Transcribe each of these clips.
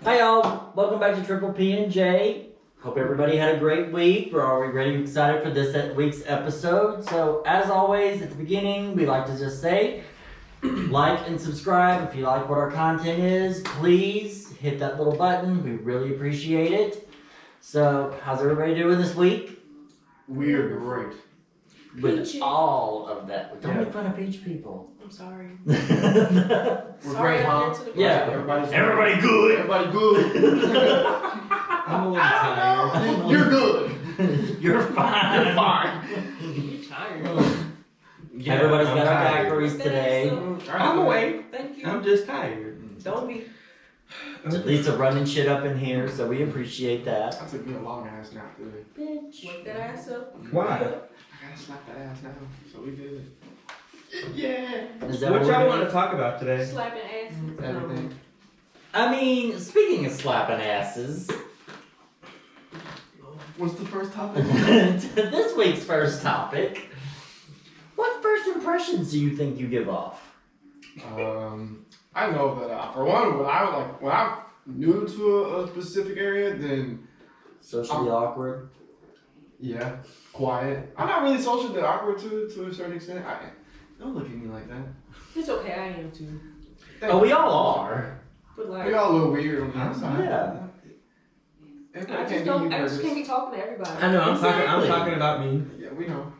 Hi y'all, welcome back to Triple P and J. Hope everybody had a great week. We're already excited for this week's episode. So as always, at the beginning, we like to just say, like and subscribe. If you like what our content is, please hit that little button. We really appreciate it. So how's everybody doing this week? We are great. With Peachy. all of that. Don't make fun of Peach people. I'm sorry. We're Sorry, great, I'm huh? here to the Yeah. Everybody good. Everybody good. I'm a little tired. You're good. You're fine. You're fine. You're tired. Yeah, Everybody's I'm got our tired. daiquiris today. I'm awake. Thank you. I'm just tired. Don't be. Jalisa running shit up in here, so we appreciate that. I took me a long ass nap today. Bitch. Wake that ass up. Why? I gotta slap that ass now, so we good. Yeah. Is that What we're y'all doing? want to talk about today? Slapping asses. Everything. I mean, speaking of slapping asses, What's the first topic? this week's first topic. What first impressions do you think you give off? I know that for one, when I'm new to a specific area, then Socially awkward? yeah, quiet. I'm not really socially awkward to a certain extent. Don't look at me like that. It's okay, I am too. Oh, we all are. But like, We all a little weird on the outside. Yeah. I just can't be talking to everybody. I know. I'm Exactly. talking about me. Yeah, we know.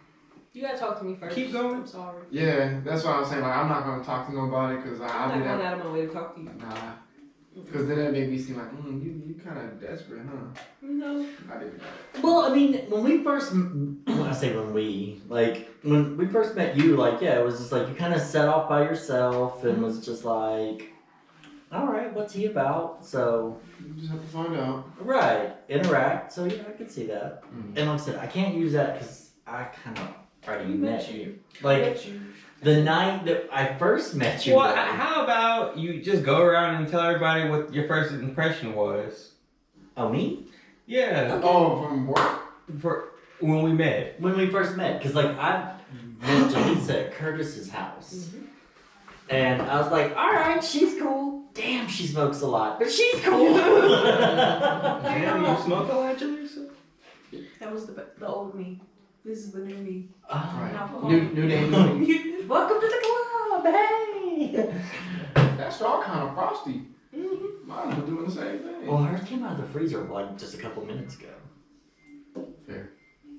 You gotta talk to me first. Keep going. I'm sorry. Yeah, that's what I'm saying. Like, I'm not gonna talk to nobody because I'm I'll not be going that. out of my way to talk to you. Nah. Because then it made me seem like, you kind of desperate, huh? No. I didn't know. Well, I mean, when we first, when we first met you, like, yeah, it was just like, you kind of set off by yourself and was just like, all right, what's he about? So, You just have to find out. right, interact. So, yeah, I could see that. Mm. And like I said, I can't use that because I kind of already We met met you. I Like, met you. the night that I first met you. Well, though- how about you just go around and tell everybody what your first impression was? Oh, me? Yeah, Oh, from work? for when we met. When we first met. Because, like, I met Jalisa at Curtis's house. Mm-hmm. And I was like, all right, she's cool. Damn, she smokes a lot, but she's cool. Damn, you smoke a lot, Jalisa? That was the old me. This is the new me. Oh, Alcohol. New day, new me. welcome to the club, hey! That straw kind of frosty. Mm-hmm. Mine was doing the same thing. Well, hers came out of the freezer like just a couple minutes ago. Fair.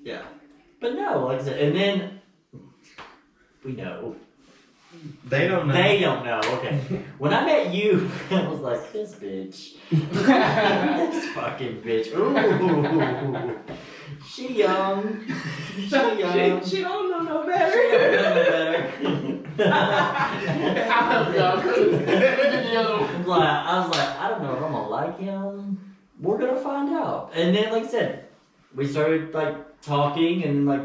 Yeah. But no, like I said, and then we know. They don't know. They don't know, okay. When I met you, I was like, this bitch. This fucking bitch. Ooh. She young. She young. She don't know no She better. don't know I was like, I don't know if I'm gonna like him. We're gonna find out. And then, like I said, we started like talking, and like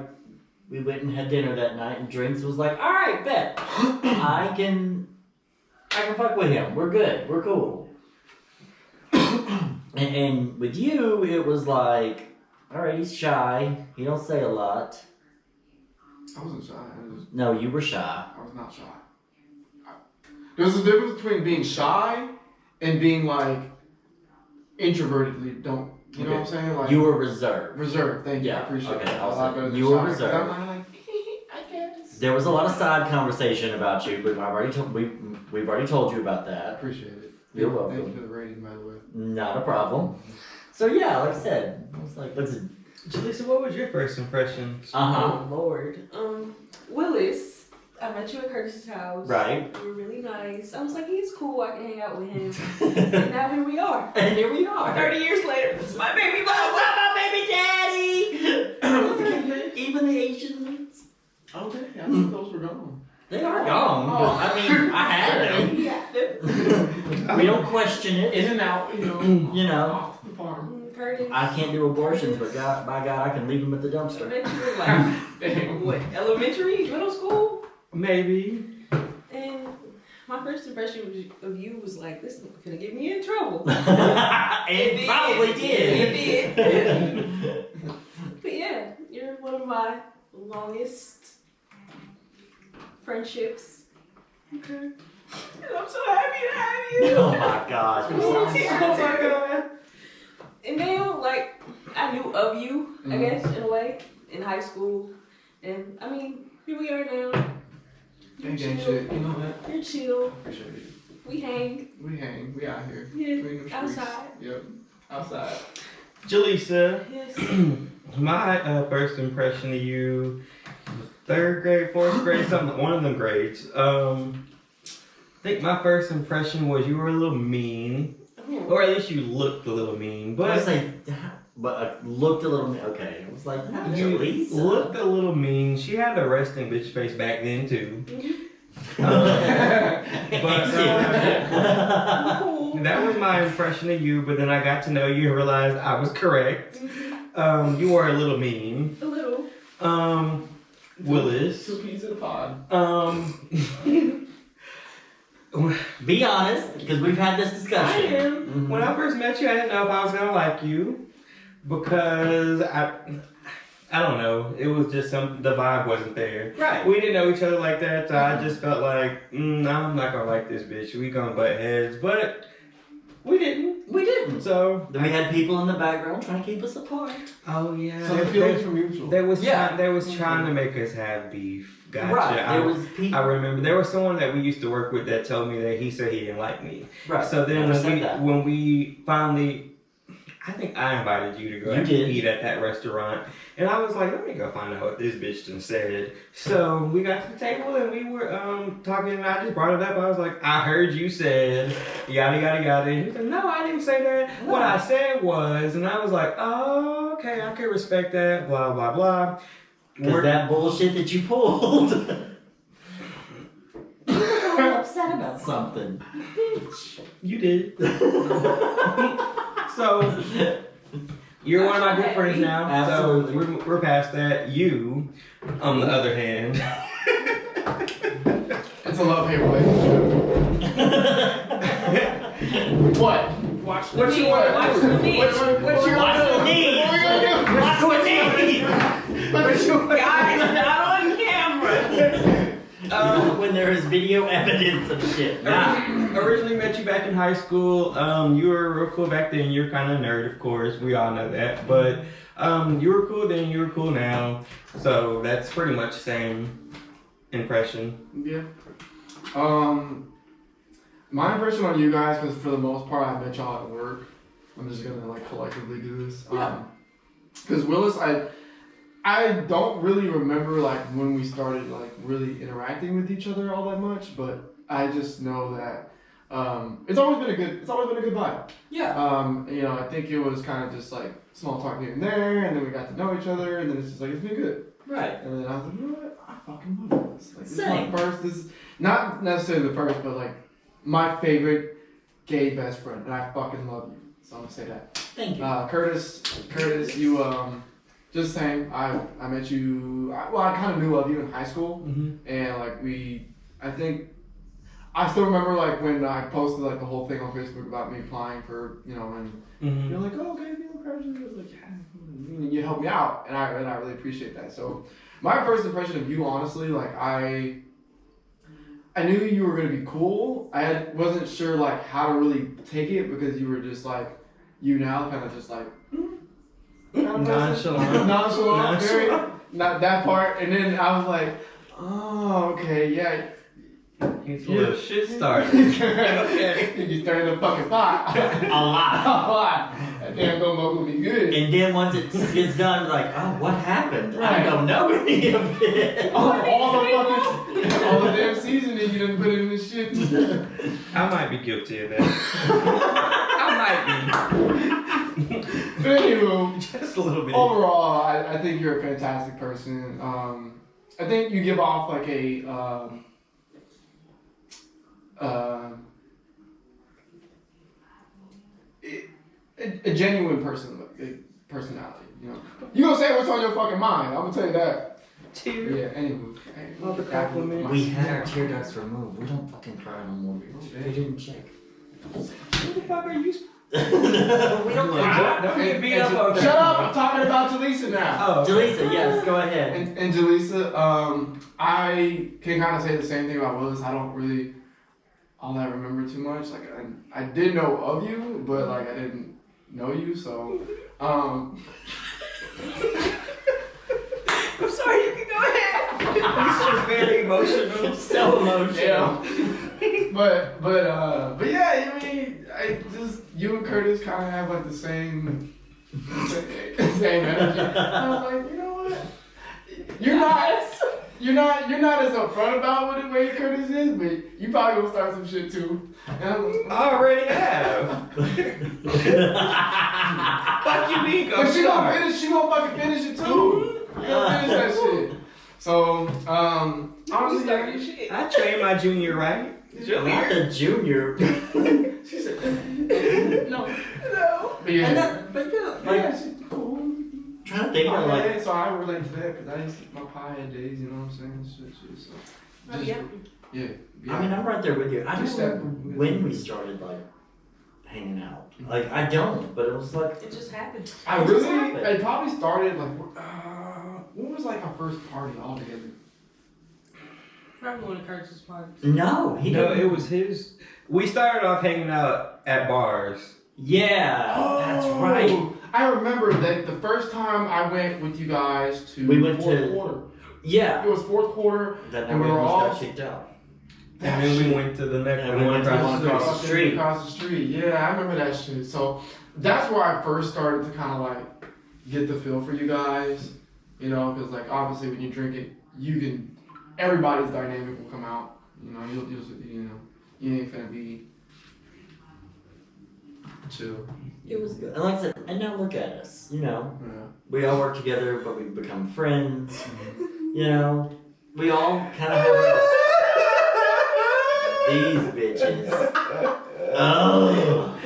we went and had dinner that night, and drinks was like, all right, bet I can fuck with him. We're good. We're cool. and with you, it was like, all right, he's shy. He don't say a lot. I wasn't shy. No, you were shy. I was not shy. There's a difference between being shy and being like introvertedly. Don't you know what I'm saying? Like You were reserved. reserved. Thank you. Yeah, I appreciate okay, that. I was A lot like, better than you were shy, 'cause reserved. I'm not like, I guess. There was a lot of side conversation about you, but we've already told you about I that. appreciate it. You're Thank welcome. you for the rating, by the way. Not a problem. So yeah, like I said, I was like, listen, Jalisa, what was your first impression? uh-huh, Oh Lord. Willis. I met you at Curtis's house. right. You were really nice. I was like, he's cool. I can hang out with him. And now here we are. And here we are. 30 years later, this is my baby mama. What's up, my baby daddy? Even the Asians, Okay, I think those were gone. they are gone. Oh. I mean, I had Yeah. them. We don't question it. In and out, you know. You know. Off the farm. Curtis. I can't do abortions, but God, by God, I can leave them at the I dumpster. met you in like, Damn. what, elementary, middle school? Maybe. And my first impression of you was like, this is gonna get me in trouble. It probably did. It did. But yeah, you're one of my longest friendships. Okay. I'm so happy to have you. Oh my gosh. Oh my god. And then, like, I knew of you, I guess, in a way, in high school. And, I mean, here we are now. You're Gang chill. shit. You know what? You're chill. Appreciate it. We hang. We hang. We out here. Yeah, Between them streets. outside. Yep. Outside. Jalisa, Yes. my first impression of you, 3rd grade, 4th grade, something, one of them grades. I think my first impression was you were a little mean, or at least you looked a little mean. I But was like, but looked a little. Okay, I was like, you Jalisa. looked a little mean. She had a resting bitch face back then too. That was my impression of you. But then I got to know you and realized I was correct. You were a little mean. A little. Willis. 2 peas in a pod. Be honest, because we've had this discussion. I am. When I first met you, I didn't know if I was gonna like you because I don't know. It was just the vibe wasn't there. Right. We didn't know each other like that, so I just felt like I'm not gonna like this bitch. We gonna butt heads, but we didn't. We didn't. So Then we had people in the background trying to keep us apart. oh yeah, So the feelings were mutual. they was Yeah. trying to make us have beef. Gotcha. Right. There was people. I remember there was someone that we used to work with that told me that he said he didn't like me. Right. So then Never said that. when we finally, I think I invited you to go You did. eat at that restaurant, and I was like, let me go find out what this bitch done said. So we got to the table and we were talking, and I just brought it up. I was like, I heard you said yada yada yada. And he said, no, I didn't say that. No. What I said was, and I was like, oh, okay, I can respect that. Blah blah blah. Because that bullshit that you pulled. I'm upset about something. Bitch. You did. So you're one of my good friends now. Absolutely. So we're past that. You, on the other hand, It's a love-hate relationship. What? Watch the What you meat. want? Watch the meat. What you Watch want? the knees. What we gonna do? Watch the knees. What you Guys, not on camera. When there is video evidence of shit. Nah. originally met you back in high school. You were real cool back then. You're kind of a nerd, of course. We all know that. But you were cool then. You were cool now. So that's pretty much the same impression. Yeah. My impression on you guys, because for the most part I met y'all at work. I'm just gonna like collectively do this. Because Willis, I don't really remember like when we started like really interacting with each other all that much, but I just know that it's always been a good vibe. Yeah. You know, I think it was kind of just like small talk here and there, and then we got to know each other, and then it's just like it's been good. Right. And then I was like, you know what? I fucking love this. Like, this is Same. my first. This is not necessarily the first, but like my favorite gay best friend, and I fucking love you. So I'm gonna say that. Thank you. Curtis, you just saying. I met you. I kind of knew of you in high school, and like I think. I still remember like when I posted like the whole thing on Facebook about me applying for, you know, and you're like, oh, okay, you know, Curtis. I was like, yeah, and you helped me out, and I really appreciate that. So my first impression of you, honestly, like I knew you were gonna be cool. I wasn't sure like how to really take it because you were just like you now, kind of just like nonchalant, very not that part. And then I was like, oh, okay, yeah. He's a little shit started. Okay. You stirred the fucking pot. A lot. A lot. That damn gumbo will be good. And then once it gets done, like, oh, what happened? I Right. don't know any of it. all the damn seasoning you done put in this shit. I might be guilty of that. I might But anyway, be. Just a little bit. overall, I think you're a fantastic person. I think you give off like a genuine personality, you know. You gonna say what's on your fucking mind? I'm gonna tell you that. Tear. Yeah. Anyway. Love the compliment. We had our tear ducts removed. We don't fucking cry no more. We didn't check. What the fuck are you? We don't cry. Don't get beat up over Shut up! I'm talking about Jalisa now. Oh. Jalisa, yes, go ahead. And Jalisa, I can kind of say the same thing about Willis. I don't really all I remember too much. Like I did know of you, but like I didn't know you. So, I'm sorry. You can go ahead. He's just very emotional. So emotional. yeah. But yeah. I mean, you and Curtis kind of have like the same energy. I was like, you know what? You're not as upfront about what the way Curtis is, but you probably gonna start some shit too. And I'm like, I already have. Fuck you, mean? but she gonna finish. She gonna fucking finish it too. You gonna finish that shit. So, honestly, Started your shit. I trained my junior right. Not the junior. she said, No. But yeah, Like, she's cool. trying to think of like. So I relate to that because I used to my pie head days. You know what I'm saying? Shit. So, Oh, just, yeah. yeah. I mean, I'm right there with you. I don't Just know that- when we started like hanging out. Like I don't, but it was like It just happened. I It just really, happened. it probably started like, when was like our first party all together? Probably one of Curtis's parties. no, he No, didn't. it was his. We started off hanging out at bars. Yeah, that's right. Oh, I remember that the first time I went with you guys to We went fourth to- quarter. Yeah, It was fourth quarter. that And we we were almost all- got kicked out. And then we went to the next And we went to the one across the street. Across the street. Yeah, I remember that shit. So that's where I first started to kind of like get the feel for you guys. You know, because like obviously when you drink it, everybody's dynamic will come out. You know, you ain't finna be chill. It was good. And like I said, and now look at us. You know, Yeah. we all work together, but we become friends. You know, we all kind of have these bitches. Oh,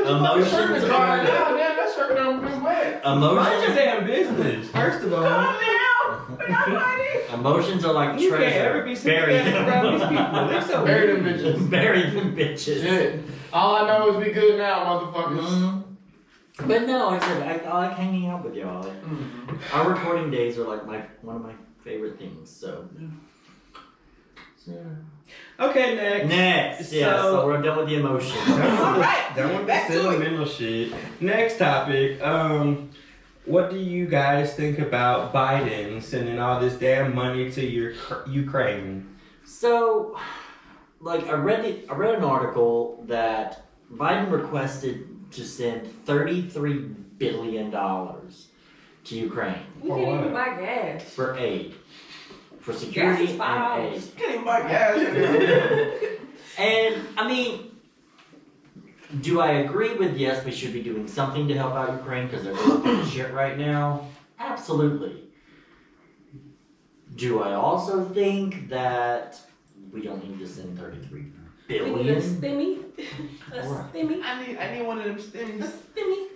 Emotions Damn, are- that shirt done been wet. Mind your emotions. damn business. First of all, Emotions are like you treasure. can't ever be Bury sympathetic around these people. They're so Bury them weird. bitches. Bury them bitches. Shit. All I know is we good now, motherfuckers. Mhm. But no, like I said, I like hanging out with y'all. Like, our recording days are like one of my favorite things. So. Okay, next. Next, yeah. So So- we're done with the emotions. That one back to it. sentimental shit. Next topic. What do you guys think about Biden sending all this damn money to Ukraine? So, like I read an article that Biden requested to send $33 billion to Ukraine We can't even buy gas. for aid, for Gas security is and $5. aid. Can't even buy gas. And I mean, do I agree with yes, we should be doing something to help out Ukraine because they're going through shit right now? Absolutely. Do I also think that we don't need to send 33 We need a billion? stimmy. A Right. stimmy. I need one of them A stimmies. stimmy.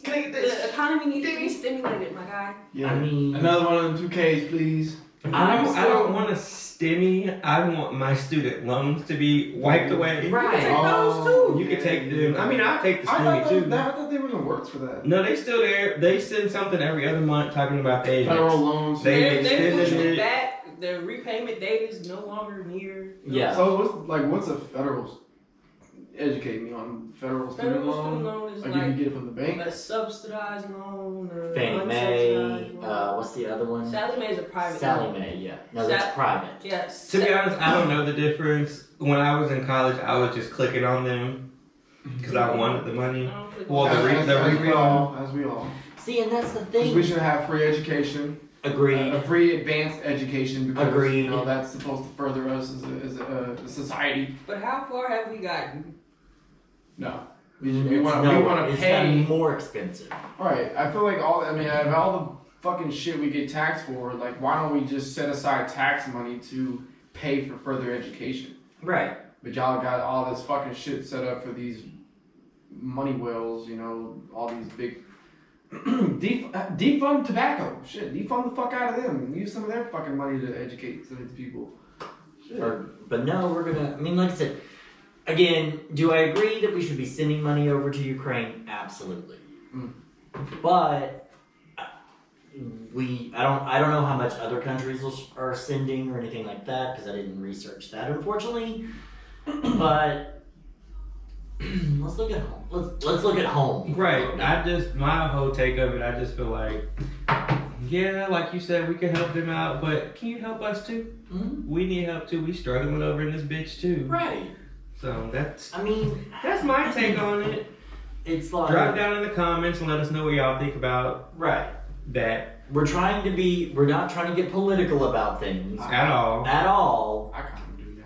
Can I get The economy needs to be stimulated, my guy. Yeah. I mean, Another one of them 2Ks, please. I don't want a stimmy. I want my student loans to be wiped away. right. Take those too. You can take them. I mean, I'll take the I stimmy thought, too. I thought they were gonna work for that. No, they still there. They send something every other month talking about payments. Federal loans. They They're extended pushing it. it back. The repayment date is no longer near. Yeah. So what's a federal? Educate me on federal student Federal loan. student loan is Like you can like get it from the bank. a subsidized loan or Fannie Mae, unsubsidized loan. what's the other one? Sallie Mae is a private Sally loan. Mae, yeah. No, that's private. Yes. To be honest, I don't know the difference. When I was in college, I was just clicking on them because I wanted the money. Well, the as we refund. all. See, and that's the 'Cause thing. we should have free education. Agreed. A free advanced education because Agreed. you know that's supposed to further us as a society. But how far have we gotten? No, we It's want to it's pay. gotten more expensive. All right, I feel like out of all the fucking shit we get taxed for, like why don't we just set aside tax money to pay for further education? Right. But y'all got all this fucking shit set up for these money whales, you know, all these big defund tobacco. Shit, defund the fuck out of them and use some of their fucking money to educate some of these people. Shit. But no, we're gonna. I mean, like I said, again, do I agree that we should be sending money over to Ukraine? Absolutely. Mm. But I don't know how much other countries are sending or anything like that because I didn't research that, unfortunately. But let's look at home. Let's look at home. Right. My whole take of it, I just feel like, yeah, like you said, we can help them out, but can you help us too? Mm-hmm. We need help too. We struggling over in this bitch too. Right. So that's my take on it. It's like, drop down in the comments and let us know what y'all think about that. We're not trying to get political about things At all. I kind of do now.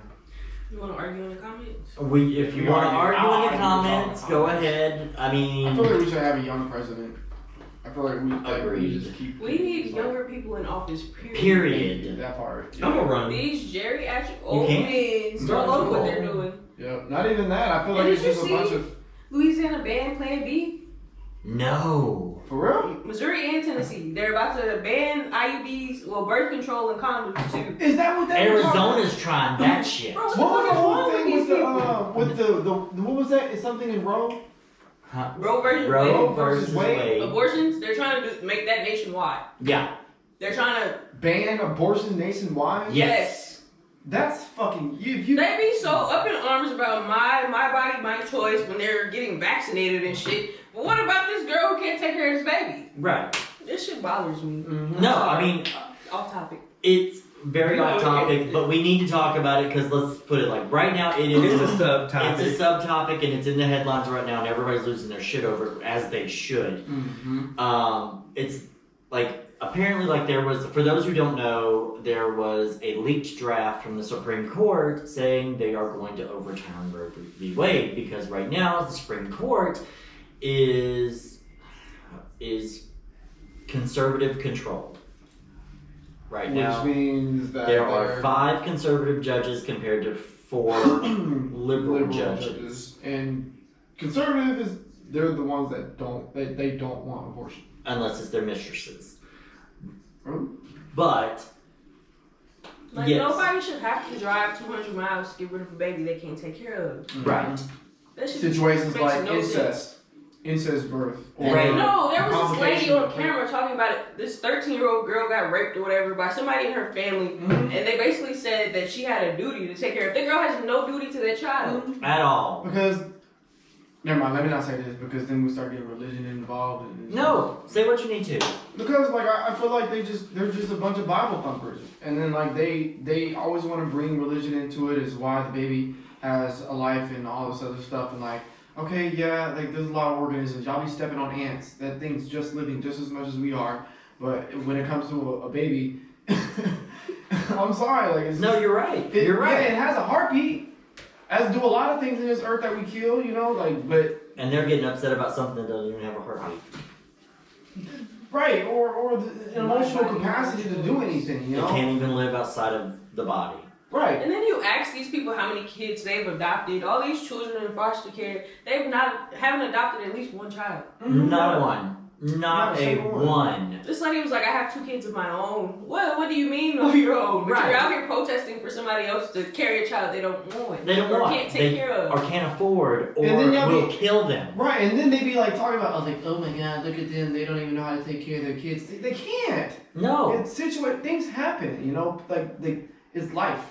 You want to argue in the comments? If you want to argue in the comments, go ahead. I mean, I feel like we should have a young president. I feel like we Agreed. just keep. We need younger people in office. Period. That part. I'm gonna run. These geriatric old can't. men don't know what they're doing. Yep. Not even that. I feel like And it's did just you a bunch see- of. Louisiana banned Plan B. no. For real? Missouri and Tennessee. They're about to ban IUDs, birth control and condoms too. Is that what that Arizona's trying that shit. Bro, What was the whole wrong thing with with these the what was that? Is something in Roe? Huh? Roe versus Roe Wade. versus Wade. Abortions, they're trying to make that nationwide. Yeah. They're trying to. Ban abortion nationwide? Yes. That's fucking you. They be so up in arms about my body, my choice when they're getting vaccinated and shit. But what about this girl who can't take care of this baby? Right. This shit bothers me. Mhm. No, I mean, Off topic. it's very off topic, but we need to talk about it because let's put it like right now it is It's a subtopic. It's a subtopic and it's in the headlines right now and everybody's losing their shit over it as they should. Mm-hmm. It's like apparently like there was, for those who don't know, there was a leaked draft from the Supreme Court saying they are going to overturn Roe v. Wade because right now the Supreme Court is conservative controlled. Right now, Which means that there are 5 conservative judges compared to 4 liberal judges. And conservative they're the ones that they don't want abortion. Unless it's their mistresses. Hmm? But Like yes. nobody should have to drive 200 miles to get rid of a baby they can't take care of. Right. That shit Situations makes like no sense. incest birth, or Right. No, there was this lady complication on of camera talking about it. This 13-year-old girl got raped or whatever by somebody in her family, Mhm. and they basically said that she had a duty to take care of. The girl has no duty to that child. At all. Because never mind, let me not say this because then we start getting religion involved. And No, say what you need to. Because like I feel like they're just a bunch of Bible thumpers, and then like they always want to bring religion into it as why the baby has a life and all this other stuff, and like okay, yeah, like there's a lot of organisms. Y'all be stepping on ants. That thing's just living just as much as we are, but when it comes to a baby, I'm sorry, like it's No, you're right. You're Yeah, right. it has a heartbeat. As do a lot of things in this earth that we kill, you know, like but. And they're getting upset about something that doesn't even have a heartbeat. Right, or the emotional capacity to do anything, you They know? can't even live outside of the body. Right. And then you ask these people how many kids they've adopted. All these children in foster care, haven't adopted at least one child. Not one. Not Not a a single one. one. This lady was like, I have 2 kids of my own. What do you mean of your own? But Right. you're out here protesting for somebody else to carry a child they don't want. They don't or want. can't take They- care of. Or can't afford, or And then y'all will be- kill them. Right, and then they be like talking about, oh my god, look at them, they don't even know how to take care of their kids. They can't. No. It's things happen, you know, it's life.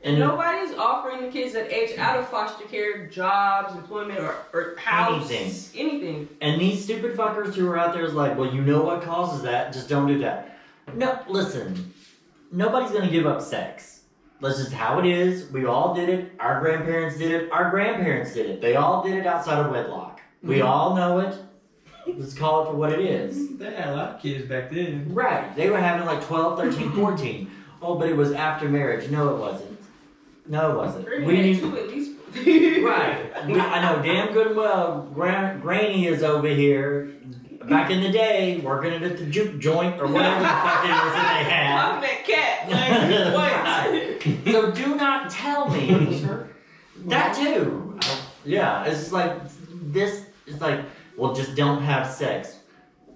And Nobody's offering the kids that age out of foster care jobs, employment, or house, anything. And these stupid fuckers who are out there is like, well, you know what causes that, just don't do that. No, listen, nobody's gonna give up sex. That's just how it is. We all did it. Our grandparents did it. Our grandparents did it. They all did it outside of wedlock. We all know it. Let's call it for what it is. They had a lot of kids back then. Right. They were having like 12, 13, 14. Oh, but it was after marriage. No, it wasn't. No, it wasn't. We had 2 at least. Right. I know damn good and well Granny is over here back in the day working at the juke joint or whatever the fuck it was that they had. I'm that cat. Like, what? So do not tell me that too. Yeah, it's like this. It's like, well, just don't have sex.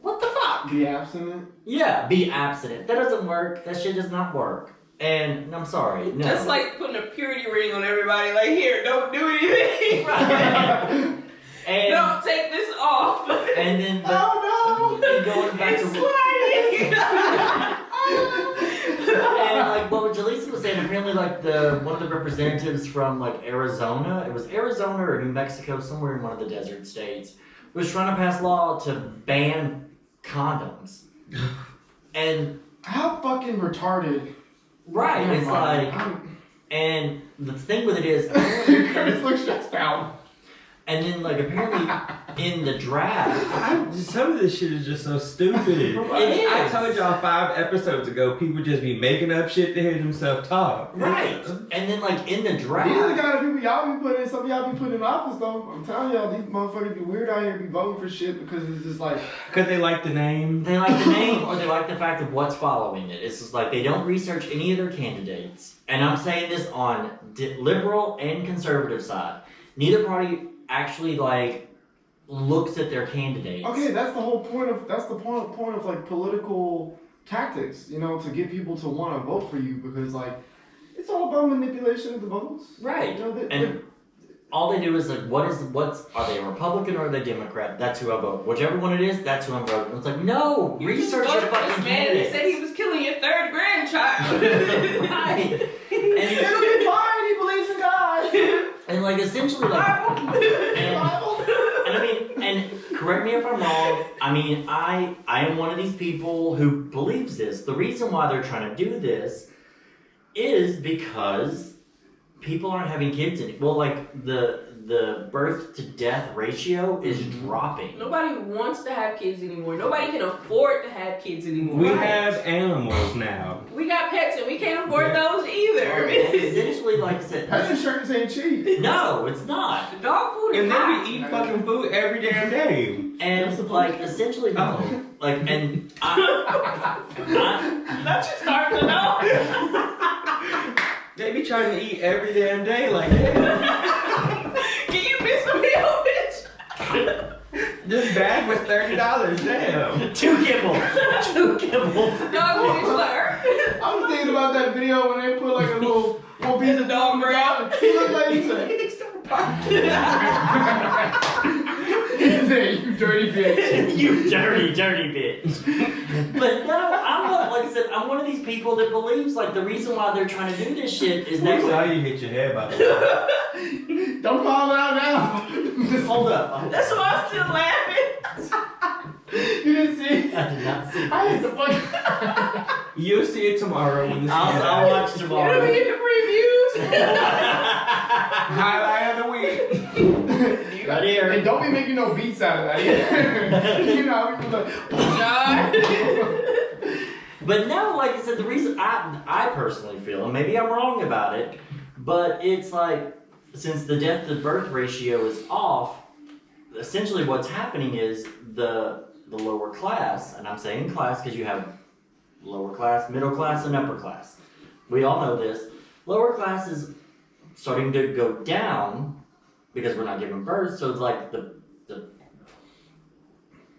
What the fuck? Be abstinent. Yeah, be abstinent. That doesn't work. That shit does not work. And I'm sorry. No. That's like putting a purity ring on everybody. Like, here, don't do anything. And Don't take this off. and then Oh no! going back It's to sliding. And like what Jalisa was saying, apparently like one of the representatives from like Arizona, it was Arizona or New Mexico, somewhere in one of the desert states, was trying to pass law to ban condoms. And how fucking retarded. right, it's like, and the thing with it is, Curtis looks stressed out. and then like apparently in the draft, Some of this shit is just so stupid. I told y'all 5 episodes ago, people just be making up shit to hear themselves talk. right, and then like in the draft, These are the kind of people y'all be putting in, some of y'all be putting in office though. I'm telling y'all, these motherfuckers be weird out here, be voting for shit because it's just like. Because they like the name. they like the name or they like the fact of what's following it. It's just like they don't research any of their candidates. And I'm saying this on liberal and conservative side. Neither party actually like looks at their candidates. Okay, that's the whole point of like political tactics, you know, to get people to want to vote for you because like it's all about manipulation of the votes. Right. You know, And all they do is like, are they a Republican or are they Democrat? That's who I vote. Whichever one it is, that's who I'm voting. It's like, no, You research just your voted for fucking this man. He candidates. said he was killing your 3rd grandchild. Right. it'll be fine. He believes in God. And like essentially like, and I mean, and correct me if I'm wrong, I mean, I am one of these people who believes this. The reason why they're trying to do this is because people aren't having kids anymore. Well, like the birth to death ratio is dropping. Nobody wants to have kids anymore. Nobody can afford to have kids anymore. We have animals now. We got pets and we can't afford those either. Essentially, like I said, Health insurance ain't cheap. no, it's not. The dog food is And then hot. we eat fucking food every damn day. And like essentially, no. Like, and I That's just hard to know. They be trying to eat every damn day like that. Can you miss a meal, bitch? This bag was $30. Damn. 2 kibbles, 2 kibbles. Dog food is like, I was thinking about that video when they put like a little piece of dog bread. He looked like he said, he said, you dirty bitch. You dirty, dirty bitch. But no, like I said, I'm one of these people that believes like the reason why they're trying to do this shit is That's they how you hit your head, by the way. Don't call it out now. just hold up. that's why I'm still laughing. You didn't see? I did not see. I hit the fucking. You'll see it tomorrow when this I'll watch You tomorrow. don't get the previews. highlight of the week. Right here. And don't be making no beats out of that. You know, we like, But no, like I said, the reason I personally feel, and maybe I'm wrong about it, but it's like since the death to birth ratio is off, essentially what's happening is the lower class, and I'm saying class because you have lower class, middle class, and upper class. We all know this. Lower class is starting to go down because we're not giving birth, so it's like the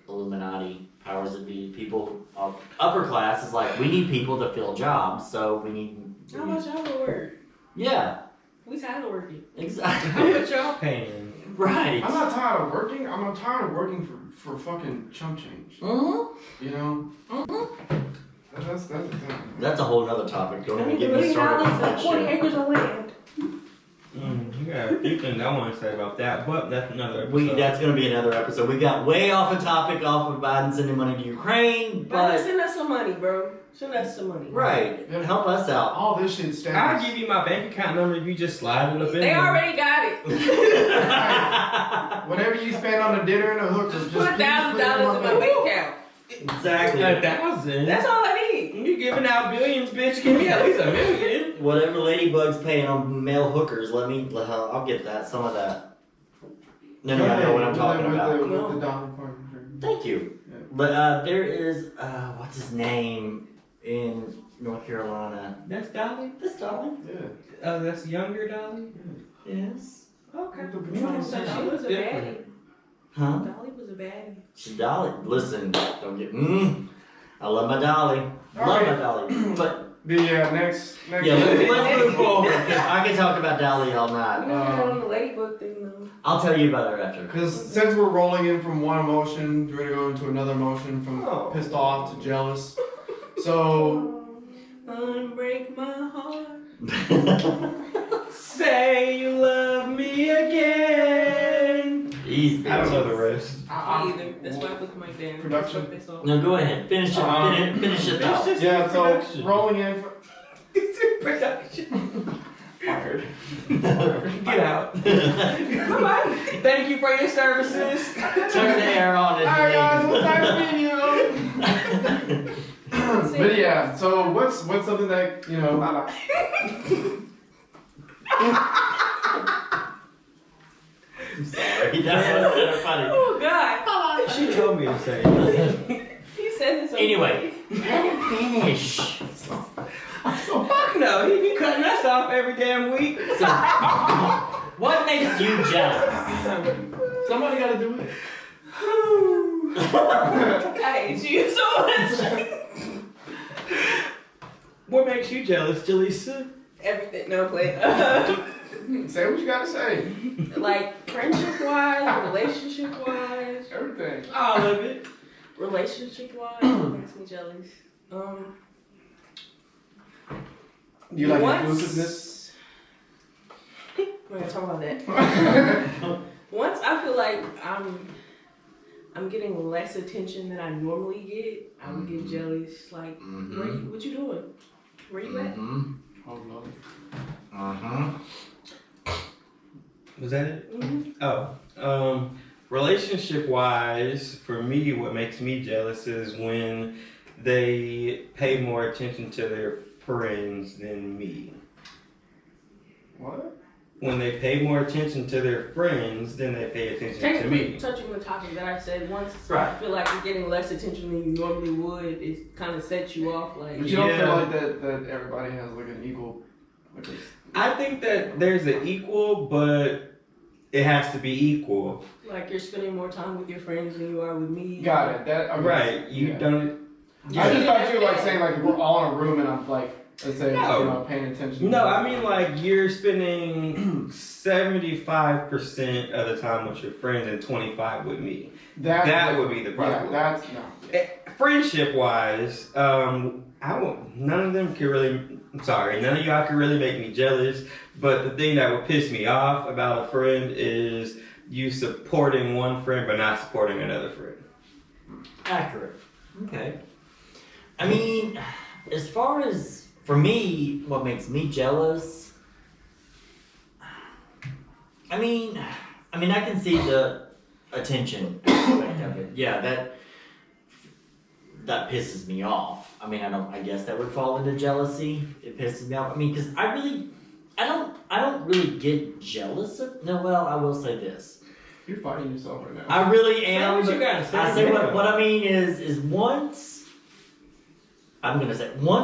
Illuminati powers that be people of upper class is like we need people to fill jobs, so we need. How much y'all gonna work? Yeah, We tired of working. How exactly. much y'all paying? Right. I'm not tired of working. I'm tired of working for fucking chump change. Mm-hmm. You know? Mm-hmm. That's the thing. That's a whole other topic. Don't I even need get me started on that $1 million and 40 shit. acres of land. You got a few things I want to say about that, but that's another episode. That's gonna be another episode. We got way off the topic, off of Biden sending money to Ukraine, But but send us some money, bro. Send us some money. right, help us out. All this shit I'll stands. give you my bank account number if you just slide it up in They there. already got it. Whatever you spend on the dinner and the hookers, Just put $1,000 in my bank. bank account. Exactly. 1,000. That's all I need. You giving out billions, bitch? Give me at least $1 million. Whatever Ladybug's paying on male hookers, I'll get that, some of that. No, I know what I'm talking about. With the dollar part. Thank you. Yeah. But there is, what's his name in North Carolina? That's Dolly? This Dolly? Yeah. That's younger Dolly? Yes. Okay. With the You know Patron what I'm saying? Dolly was a Different. baddie. Huh? Dolly was a baddie. Dolly. Listen, don't get, I love my Dolly. Love my Dolly. But The next. Yeah, let's move forward because I can talk about Dali all night. On the ladybug thing though. I'll tell you about her after. Because since we're rolling in from one emotion, we're gonna go into another emotion from pissed off to jealous. So, unbreak my heart. Say you love me again. Easy. I don't know the rest. Me either. That's why I put my down. Production. No, go ahead. Finish it. Finish it though. yeah, so Production. rolling in for Production. fired. Get out. Bye-bye. Thank you for your services. Turn the air on if Alright guys, you what's nice meeting you? But yeah, so what's something that, you know, I'm sorry. That was funny. Oh God. She told me to say it. He says it's okay. Anyway, let him finish. so Fuck no, he be cutting us off every damn week. So, what makes you jealous? somebody gotta do it. I hate you so much. What makes you jealous, Jalisa? Everything. No play. Say what you gotta say. Like friendship wise, relationship wise. Everything. All of it. Relationship wise, makes me jealous. Do you like Once- inclusiveness? We're gonna talk about that. Once I feel like I'm getting less attention than I normally get, I would get jealous. Like, what you doing? Where you at? Oh no. Was that it? Mm-hmm. Oh. Relationship wise, for me, what makes me jealous is when they pay more attention to their friends than me. What? When they pay more attention to their friends than they pay attention to me. Touching the topic that I said, once Right. I feel like you're getting less attention than you normally would, it kind of sets you off. Like, But you don't Yeah. feel like that everybody has like an equal, like a, I think that there's an equal, but it has to be equal. like you're spending more time with your friends than you are with me. got it. That okay. Right. You Yeah. don't. I just thought you were like saying like we're all in a room and I'm like, let's say No. you know paying attention. No, I mean like you're spending 75% of the time with your friends and 25 with me. That would be the problem. Yeah, that's no. Friendship wise, none of them can really. I'm sorry, none of y'all can really make me jealous. But the thing that would piss me off about a friend is you supporting one friend but not supporting another friend. Accurate. Okay. I mean, as far as for me, what makes me jealous? I mean, I can see the attention aspect of it. Yeah, that pisses me off. I mean, I guess that would fall into jealousy. It pisses me off. I mean, because I don't really get jealous of. No, well, I will say this. You're fighting yourself right now. I really am. What you gotta say? I say what I mean is once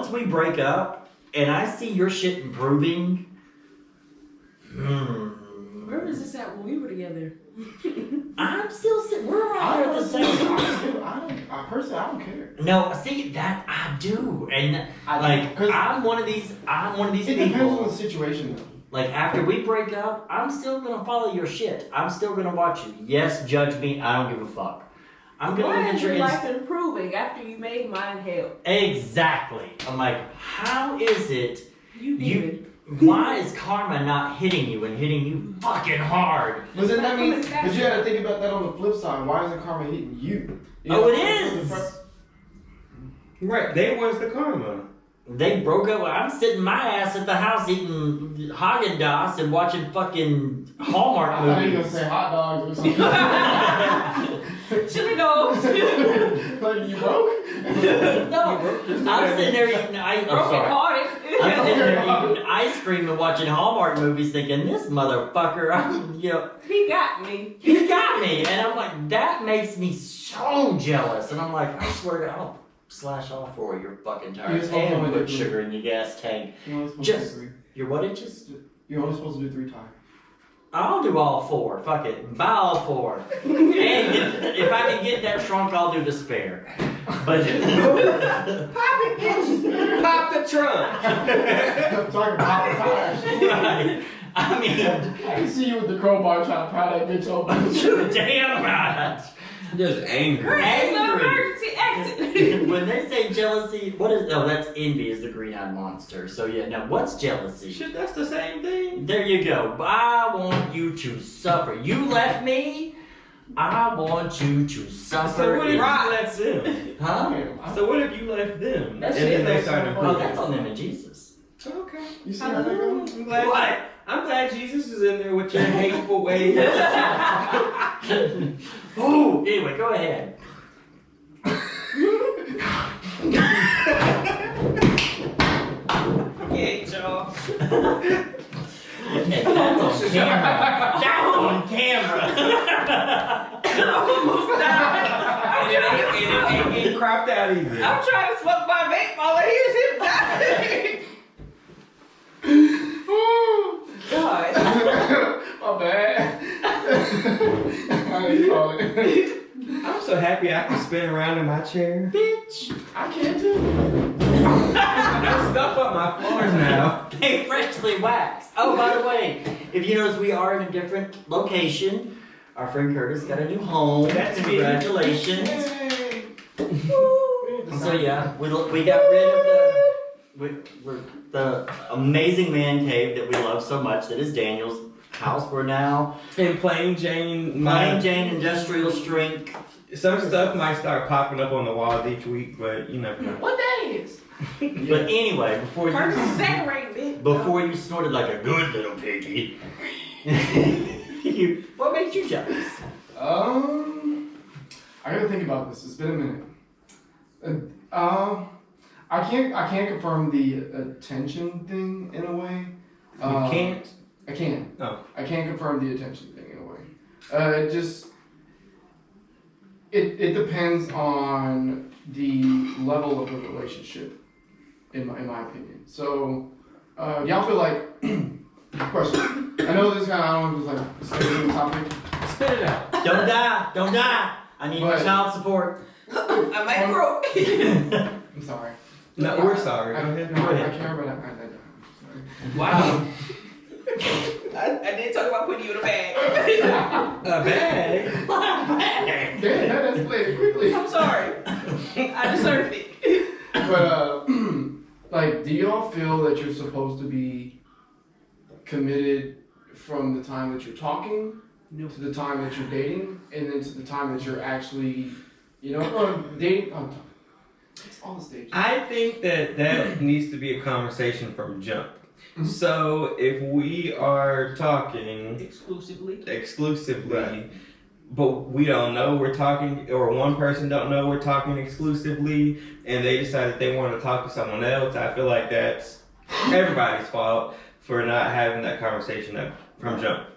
we break up and I see your shit improving. Where was this at when we were together? I'm still sitting. We're I all at the same time. I personally I don't care. No, see that I do, and I- 'cause I'm one of these It depends on people. the situation though. Like after we break up, I'm still gonna follow your shit. I'm still gonna watch you. Yes, judge me. I don't give a fuck. I'm gonna Why look at is your your Insta- life improving after you made mine hell? Exactly. I'm like, how is it? You Why is karma not hitting you and hitting you fucking hard? But then that means, but you gotta think about that on the flip side. Why isn't karma hitting you? You Oh, know, it is. Right, they was the karma. They broke up. I'm sitting my ass at the house eating Haagen-Dazs and watching fucking Hallmark I thought you were gonna movies. say hot dogs or something. Chili dogs. Like you broke? No, I'm sitting there eating ice. I'm Broken sorry. hearted. I'm sitting there eating ice cream and watching Hallmark movies, thinking this motherfucker. He got me. He got me, and I'm like, that makes me so jealous. And I'm like, I swear to God, I'll slash off for your fucking You're tires supposed to and only put do sugar in your gas tank. You're only supposed Just- to do 3. You're what inches? You're only supposed to do 3 times. I'll do all 4. Fuck it. Buy all 4. And if I can get that trunk, I'll do the spare. But Pop the trunk. I'm talking about the tires. right. I mean, I can see you with the crowbar trying to pry that bitch open. damn right. Just angry. It's no emergency exit. When they say jealousy, what is? Oh, that's envy. Is the green-eyed monster. So yeah. Now, what's jealousy? Shit, that's the same thing. There you go. I want you to suffer. You left me. I want you to suffer. So what if you Right. left them? Huh? So what if you left them? That's and then it. they started Oh, improving? that's on them and Jesus. Okay. You see how they go? I'm glad. What? I'm glad Jesus is in there with your hateful ways. Ooh. Anyway, go ahead. Okay, y'all. And that's on camera. That's on camera. Almost died. And it ain't cropped out either. I'm trying to smoke my vape. All I hear is him dying. God. My bad. How do you call it? I'm so happy I can spin around in my chair. Bitch. I can't do I'm stuck up my floors now. They freshly waxed. Oh, by the way, if you notice, we are in a different location. Our friend Curtis got a new home. That's me. Congratulations. Yay. So yeah, we got rid of the amazing man cave that we love so much. That is Daniel's house. We're now And plain Jane, Plain Jane industrial strength. some stuff might start popping up on the walls each week, but you never know. What day is? But anyway, Curtis is decorating, bitch. before you snorted like a good little piggy, what makes you jealous? I gotta think about this. It's been a minute. I can't confirm the attention thing in a way. You can't? I can. Oh. I can't confirm the attention thing in a way. It depends on the level of the relationship, in my opinion. So, y'all feel like question. I know this guy. I don't know if it's like stay on the topic. Spit it out. Don't die! Don't die! I need my But- child support. I might broke. I'm sorry. No, we're sorry. I, Go ahead. no, Go ahead. I care, but I'm sorry. Wow. I did talk about putting you in a bag. A bag? Okay, that escalated quickly. I'm sorry. I deserved it. But like, do y'all feel that you're supposed to be committed from the time that you're talking to the time that you're dating, and then to the time that you're actually, dating? Oh, it's all stages. I think that needs to be a conversation from jump. So if we are talking Exclusively. exclusively, Right. but we don't know we're talking, or one person don't know we're talking exclusively, and they decide that they want to talk to someone else, I feel like that's everybody's fault for not having that conversation from jump.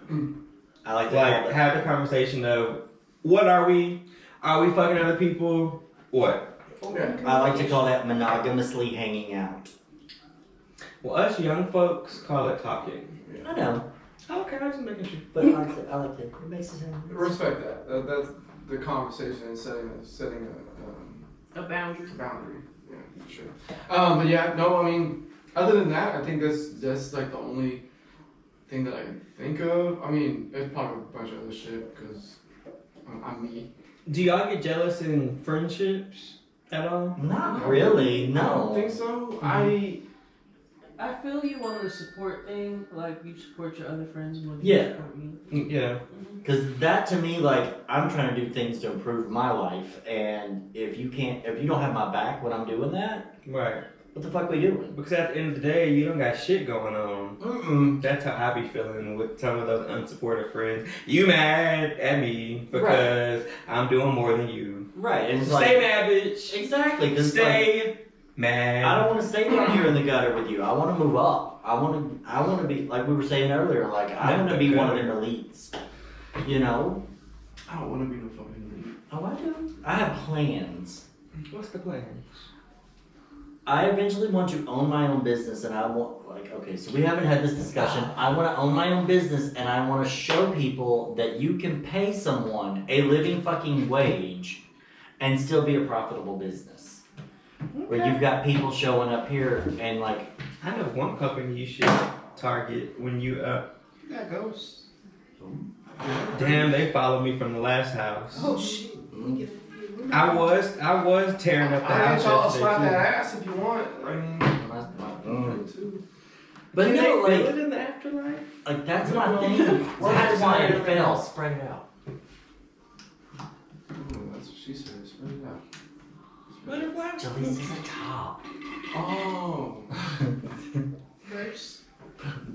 I like that. Like, have the conversation of, what are we? Are we fucking other people? What? Okay. I like to call that monogamously hanging out. Well, us young folks call it talking. I know, Okay, I was just making sure. but I like it. It makes it sound. Respect that. That's the conversation and setting A boundary. a boundary. Yeah, for sure. But yeah, no, I mean, other than that, I think that's like the only thing that I can think of. I mean, there's probably a bunch of other shit because I'm me. Do y'all get jealous in friendships at all? Not really, I don't no. think so. I feel you on the support thing. Like, you support your other friends more than Yeah. you support me. Yeah. Because that to me, like, I'm trying to do things to improve my life, and if you don't have my back when I'm doing that, Right. what the fuck we doing? Because at the end of the day, you don't got shit going on. Mm-mm. That's how I be feeling with some of those unsupportive friends. You mad at me because I'm doing more than you. Right, and it's Stay like, mad, bitch. exactly, because Stay mad. I don't want to stay down here in the gutter with you. I want to move up. I want to be, like we were saying earlier, like, I want to be one of them elites. You know? I don't want to be no fucking lead. Oh, I do. I have plans. What's the plan? I eventually want to own my own business, and I want, like, okay, so we haven't had this discussion. I want to own my own business, and I want to show people that you can pay someone a living fucking wage and still be a profitable business. Okay. Where you've got people showing up here and like. I know one company you should target when you That ghost. Damn, they followed me from the last house. Oh shit. I was tearing up the house y'all yesterday slap too. that ass if you want. I mean, But Can no, they like, feel it in the afterlife? like that's my thing. That's why it fell. Spread it out. That's what she said. Spread it out. Butterfly. Jalisa's a top. Oh. First.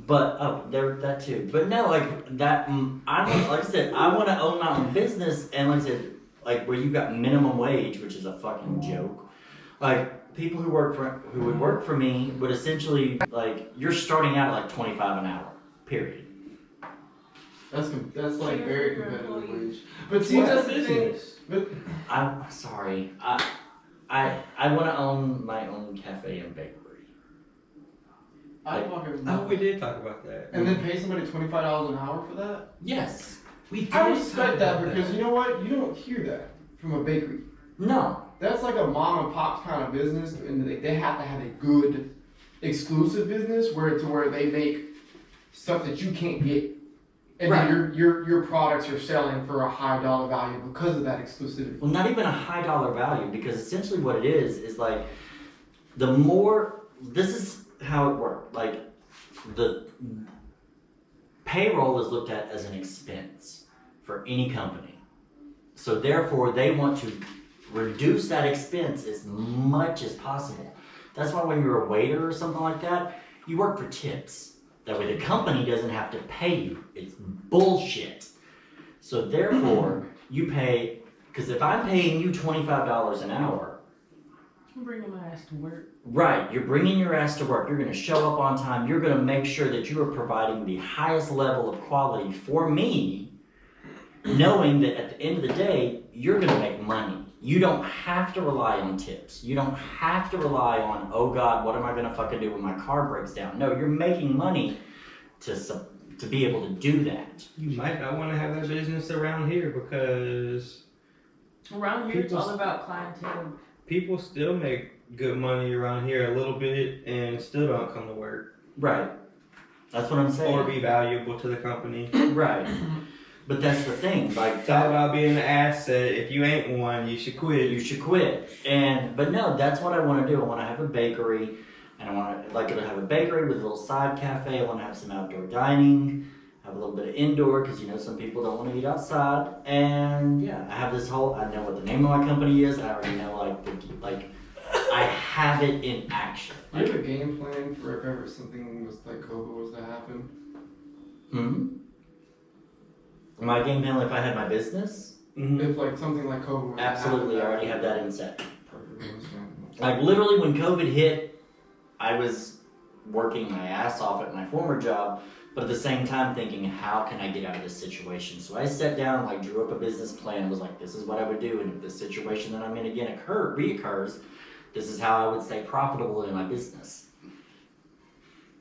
But there that too. But no, like that. Like I said, I want to own my own business, and like I said, like where you got minimum wage, which is a fucking joke. Like people who would work for me would essentially like you're starting out at like $25 an hour. Period. That's like very competitive wage. But see, What's that's the the thing. business? But I'm sorry. I want to own my own cafe and bakery. I fucking. Oh, we did talk about that. And then pay somebody $25 an hour for that? Yes, we did. I respect that because you know what? You don't hear that from a bakery. No. That's like a mom and pop kind of business, and they have to have a good exclusive business where they make stuff that you can't get, and Right. then your products are selling for a high dollar value because of that exclusivity. Well, not even a high dollar value, because essentially what it is like the more. This is how it worked. Like the payroll is looked at as an expense for any company, so therefore they want to reduce that expense as much as possible. That's why when you're a waiter or something like that, you work for tips. That way the company doesn't have to pay you. It's bullshit. So therefore, you pay, because if I'm paying you $25 an hour, I'm bringing my ass to work. right, you're bringing your ass to work, you're going to show up on time, you're going to make sure that you are providing the highest level of quality for me, knowing that at the end of the day, you're going to make money. You don't have to rely on tips. You don't have to rely on, oh God, what am I going to fucking do when my car breaks down? No, you're making money to be able to do that. You might not want to have that business around here because Around here, it's all about clientele. people still make good money around here a little bit and still don't come to work Right. That's what I'm saying. or be valuable to the company. Right. But that's the thing. Like It's all about being an asset. If you ain't one, you should quit. you should quit. But no, that's what I want to do. I want to have a bakery, and I want to have a bakery with a little side cafe. I want to have some outdoor dining, have a little bit of indoor because some people don't want to eat outside. And yeah, I have this whole. I know what the name of my company is. I already know I have it in action. Do you have a game plan for if ever something was like COVID was to happen? My game plan if I had my business? Mm-hmm. If like something like COVID was Absolutely, to I happen, already have that in set. Perfect. Like literally when COVID hit, I was working my ass off at my former job, but at the same time thinking, how can I get out of this situation? So I sat down, drew up a business plan, and was like, this is what I would do, and if the situation that I'm in again reoccurs, this is how I would stay profitable in my business.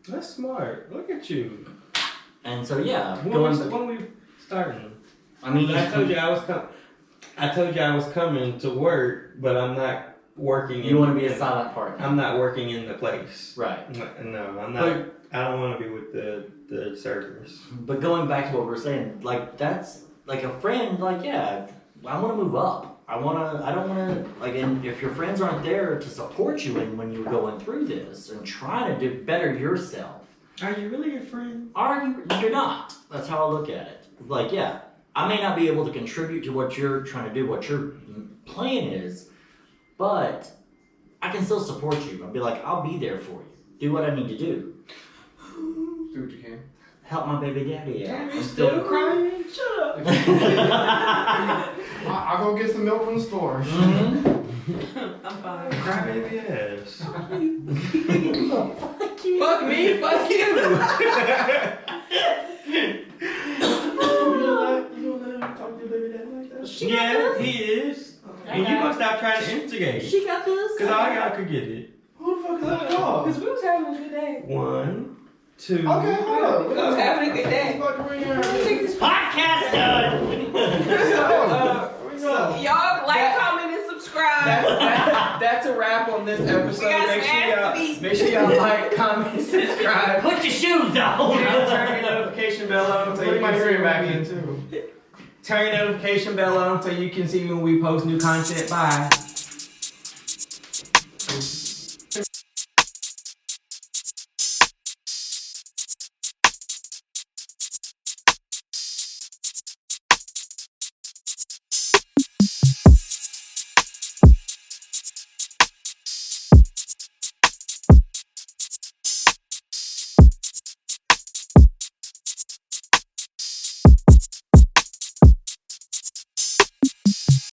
That's smart. Look at you. And so yeah, When we starting? I mean, I told you I was coming to work, but I'm not working. You want to be a silent partner. I'm not working in the place. Right. No, I'm not. I don't want to be with the servers. But going back to what we were saying, that's like a friend. Yeah, I want to move up. I don't want to and if your friends aren't there to support you when you're going through this and trying to do better yourself. Are you really a friend? You're not. That's how I look at it. Yeah, I may not be able to contribute to what you're trying to do, what your plan is, but I can still support you. I'll be I'll be there for you. Do what I need to do. Do what you can. Help my baby daddy out. You're still crying? Shut up. I'll go get some milk from the store. Mm-hmm. I'm fine. Crybaby ass. Fuck you. Fuck me, fuck you. You don't let him talk to your baby daddy like that? Yeah, he is. And you gonna stop trying to instigate. She got this. Cause all y'all could get it. Who the a good day. 1, 2. Okay, hold up. I was having a good day. Take this Podcast done. Y'all like, comment, and subscribe. That's a wrap on this episode. We got Make some ass to beat. sure y'all like, comment, subscribe. Put your shoes on. Turn your notification bell on so you Put my can see hearing back when in we too. turn your notification bell on so you can see when we post new content. Bye.